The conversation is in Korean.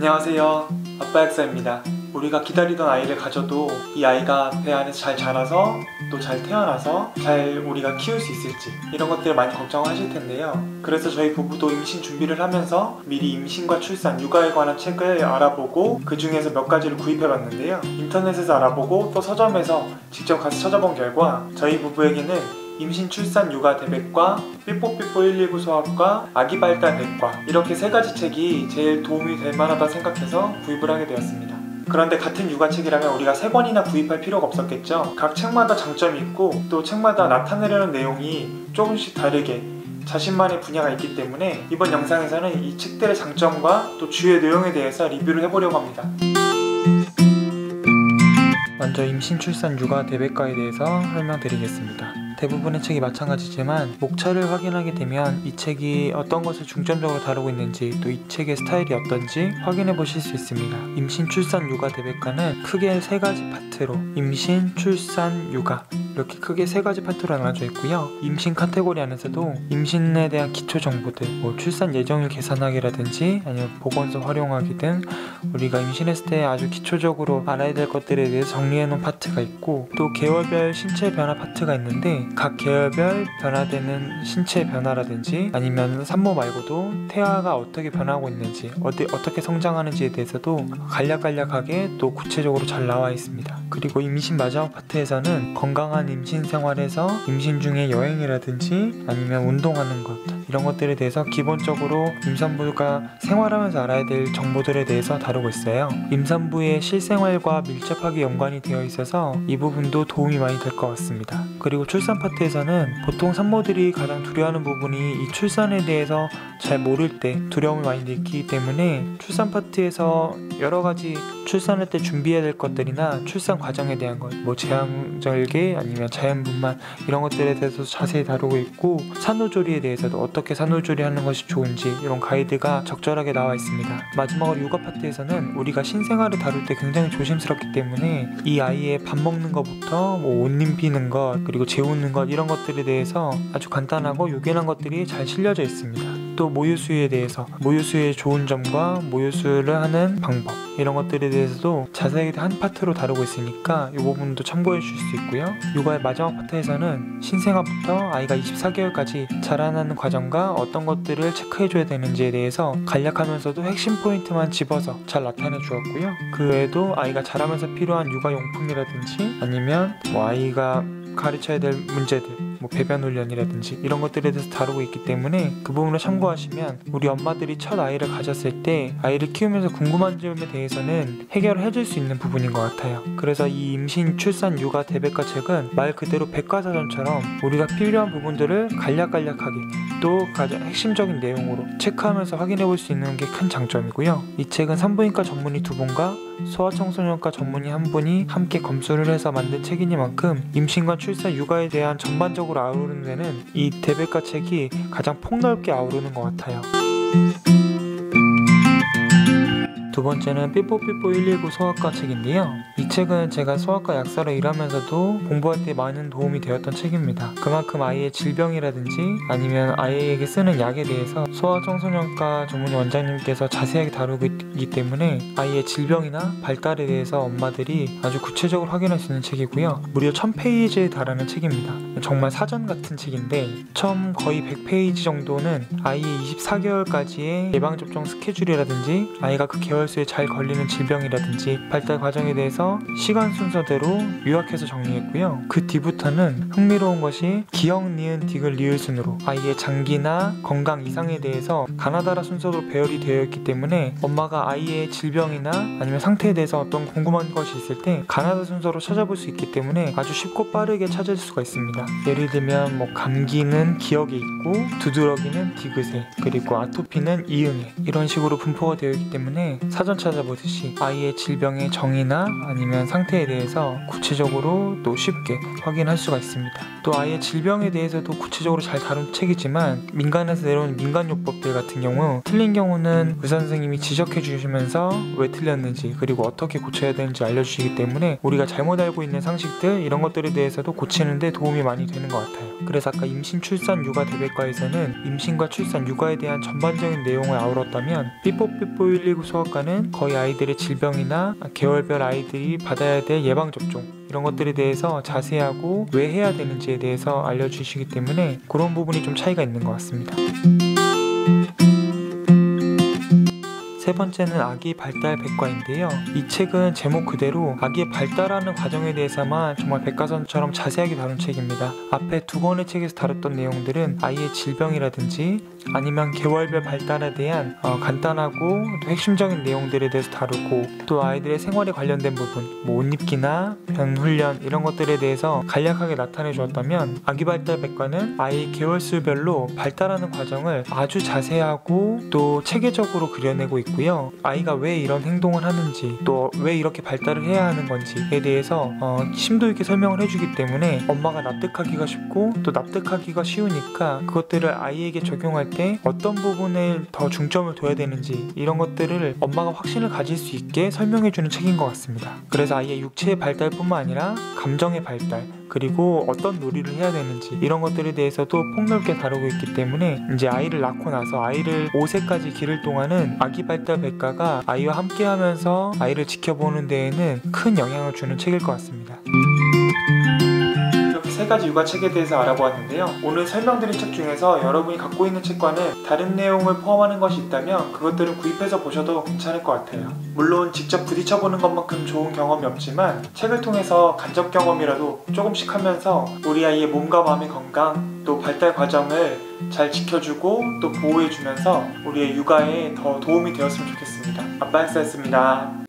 안녕하세요, 아빠 약사입니다. 우리가 기다리던 아이를 가져도 이 아이가 배 안에서 잘 자라서 또 잘 태어나서 잘 우리가 키울 수 있을지 이런 것들을 많이 걱정하실 텐데요. 그래서 저희 부부도 임신 준비를 하면서 미리 임신과 출산, 육아에 관한 책을 알아보고 그 중에서 몇 가지를 구입해 봤는데요. 인터넷에서 알아보고 또 서점에서 직접 가서 찾아본 결과 저희 부부에게는 임신, 출산, 육아 대백과 삐뽀삐뽀 119 소아과, 아기 발달 백과 이렇게 세 가지 책이 제일 도움이 될 만하다 생각해서 구입을 하게 되었습니다. 그런데 같은 육아책이라면 우리가 3권이나 구입할 필요가 없었겠죠. 각 책마다 장점이 있고 또 책마다 나타내려는 내용이 조금씩 다르게 자신만의 분야가 있기 때문에 이번 영상에서는 이 책들의 장점과 또 주요 내용에 대해서 리뷰를 해보려고 합니다. 먼저 임신, 출산, 육아 대백과에 대해서 설명드리겠습니다. 대부분의 책이 마찬가지지만 목차를 확인하게 되면 이 책이 어떤 것을 중점적으로 다루고 있는지 또 이 책의 스타일이 어떤지 확인해 보실 수 있습니다. 임신, 출산, 육아 대백과는 크게 3가지 파트로 임신, 출산, 육아 이렇게 크게 3가지 파트로 나눠져 있고요. 임신 카테고리 안에서도 임신에 대한 기초 정보들, 출산 예정일 계산하기라든지 아니면 보건소 활용하기 등 우리가 임신했을 때 아주 기초적으로 알아야 될 것들에 대해서 정리해 놓은 파트가 있고 또 계열별 신체 변화 파트가 있는데 각 계열별 변화되는 신체 변화라든지 아니면 산모 말고도 태아가 어떻게 변하고 있는지 어떻게 성장하는지에 대해서도 간략간략하게 또 구체적으로 잘 나와 있습니다. 그리고 임신 마지막 파트에서는 건강한 임신 생활에서 임신 중에 여행이라든지 아니면 운동하는 것 이런 것들에 대해서 기본적으로 임산부가 생활하면서 알아야 될 정보들에 대해서 다루고 있어요. 임산부의 실생활과 밀접하게 연관이 되어 있어서 이 부분도 도움이 많이 될 것 같습니다. 그리고 출산 파트에서는 보통 산모들이 가장 두려워하는 부분이 이 출산에 대해서 잘 모를 때 두려움을 많이 느끼기 때문에 출산 파트에서 여러가지 출산할 때 준비해야 될 것들이나 출산 과정에 대한 것, 제왕절개 아니면 자연분만 이런 것들에 대해서 자세히 다루고 있고 산후조리에 대해서도 어떻게 산후조리 하는 것이 좋은지 이런 가이드가 적절하게 나와 있습니다. 마지막으로 육아 파트에서는 우리가 신생아를 다룰 때 굉장히 조심스럽기 때문에 이 아이의 밥 먹는 것부터 옷 입히는 것 그리고 재우는 것 이런 것들에 대해서 아주 간단하고 요긴한 것들이 잘 실려져 있습니다. 또 모유수유에 대해서 모유수유의 좋은 점과 모유수유를 하는 방법 이런 것들에 대해서도 자세하게 한 파트로 다루고 있으니까 이 부분도 참고해 주실 수 있고요. 육아의 마지막 파트에서는 신생아부터 아이가 24개월까지 자라나는 과정과 어떤 것들을 체크해 줘야 되는지에 대해서 간략하면서도 핵심 포인트만 집어서 잘 나타내 주었고요. 그 외에도 아이가 자라면서 필요한 육아용품이라든지 아니면 아이가 가르쳐야 될 문제들 배변 훈련이라든지 이런 것들에 대해서 다루고 있기 때문에 그 부분을 참고하시면 우리 엄마들이 첫 아이를 가졌을 때 아이를 키우면서 궁금한 점에 대해서는 해결을 해줄 수 있는 부분인 것 같아요. 그래서 이 임신, 출산, 육아 대백과 책은 말 그대로 백과사전처럼 우리가 필요한 부분들을 간략간략하게 또 가장 핵심적인 내용으로 체크하면서 확인해 볼 수 있는 게 큰 장점이고요. 이 책은 산부인과 전문의 2분과 소아청소년과 전문의 1분이 함께 검수를 해서 만든 책이니만큼 임신과 출산, 육아에 대한 전반적으로 아우르는 데는 이 대백과 책이 가장 폭넓게 아우르는 것 같아요. 두 번째는 삐뽀삐뽀 119 소아과 책인데요. 이 책은 제가 소아과 약사로 일하면서도 공부할 때 많은 도움이 되었던 책입니다. 그만큼 아이의 질병이라든지 아니면 아이에게 쓰는 약에 대해서 소아청소년과 전문 원장님께서 자세하게 다루고 있기 때문에 아이의 질병이나 발달에 대해서 엄마들이 아주 구체적으로 확인할 수 있는 책이고요. 무려 1000페이지에 달하는 책입니다. 정말 사전 같은 책인데 처음 거의 100페이지 정도는 아이의 24개월까지의 예방접종 스케줄이라든지 아이가 그 계열수에 잘 걸리는 질병이라든지 발달 과정에 대해서 시간 순서대로 요약해서 정리했고요. 그 뒤부터는 흥미로운 것이 기역, 니은, 디귿, 리을 순으로 아이의 장기나 건강 이상에 대해서 가나다라 순서로 배열이 되어 있기 때문에 엄마가 아이의 질병이나 아니면 상태에 대해서 어떤 궁금한 것이 있을 때 가나다 순서로 찾아볼 수 있기 때문에 아주 쉽고 빠르게 찾을 수가 있습니다. 예를 들면 감기는 기역에 있고 두드러기는 디귿에 그리고 아토피는 이응에 이런 식으로 분포가 되어 있기 때문에 사전 찾아보듯이 아이의 질병의 정의나 아니면 상태에 대해서 구체적으로 또 쉽게 확인할 수가 있습니다. 또 아이의 질병에 대해서도 구체적으로 잘 다룬 책이지만 민간에서 내려온 민간요법들 같은 경우 틀린 경우는 의사 선생님이 지적해 주시면서 왜 틀렸는지 그리고 어떻게 고쳐야 되는지 알려주시기 때문에 우리가 잘못 알고 있는 상식들 이런 것들에 대해서도 고치는데 도움이 많이 많이 되는 것 같아요. 그래서 아까 임신, 출산, 육아 대백과에서는 임신과 출산, 육아에 대한 전반적인 내용을 아울렀다면 삐뽀삐뽀 119 소아과는 거의 아이들의 질병이나 개월별 아이들이 받아야 될 예방접종 이런 것들에 대해서 자세하고 왜 해야 되는지에 대해서 알려주시기 때문에 그런 부분이 좀 차이가 있는 것 같습니다. 세 번째는 아기 발달 백과인데요. 이 책은 제목 그대로 아기의 발달하는 과정에 대해서만 정말 백과사전처럼 자세하게 다룬 책입니다. 앞에 두 권의 책에서 다뤘던 내용들은 아이의 질병이라든지 아니면 개월별 발달에 대한 간단하고 또 핵심적인 내용들에 대해서 다루고 또 아이들의 생활에 관련된 부분 옷 입기나 변 훈련 이런 것들에 대해서 간략하게 나타내 주었다면 아기 발달 백과는 아이 개월수별로 발달하는 과정을 아주 자세하고 또 체계적으로 그려내고 있고 아이가 왜 이런 행동을 하는지 또 왜 이렇게 발달을 해야 하는 건지에 대해서 심도 있게 설명을 해주기 때문에 엄마가 납득하기가 쉽고 또 납득하기가 쉬우니까 그것들을 아이에게 적용할 때 어떤 부분에 더 중점을 둬야 되는지 이런 것들을 엄마가 확신을 가질 수 있게 설명해주는 책인 것 같습니다. 그래서 아이의 육체의 발달뿐만 아니라 감정의 발달 그리고 어떤 놀이를 해야 되는지 이런 것들에 대해서도 폭넓게 다루고 있기 때문에 이제 아이를 낳고 나서 아이를 5세까지 기를 동안은 아기 발달 백과가 아이와 함께 하면서 아이를 지켜보는 데에는 큰 영향을 주는 책일 것 같습니다. 이렇게 세 가지 육아책에 대해서 알아보았는데요. 오늘 설명드린 책 중에서 여러분이 갖고 있는 책과는 다른 내용을 포함하는 것이 있다면 그것들을 구입해서 보셔도 괜찮을 것 같아요. 물론 직접 부딪혀보는 것만큼 좋은 경험이 없지만 책을 통해서 간접 경험이라도 조금씩 하면서 우리 아이의 몸과 마음의 건강 또 발달 과정을 잘 지켜주고 또 보호해주면서 우리의 육아에 더 도움이 되었으면 좋겠습니다. 아빠 엑스였습니다.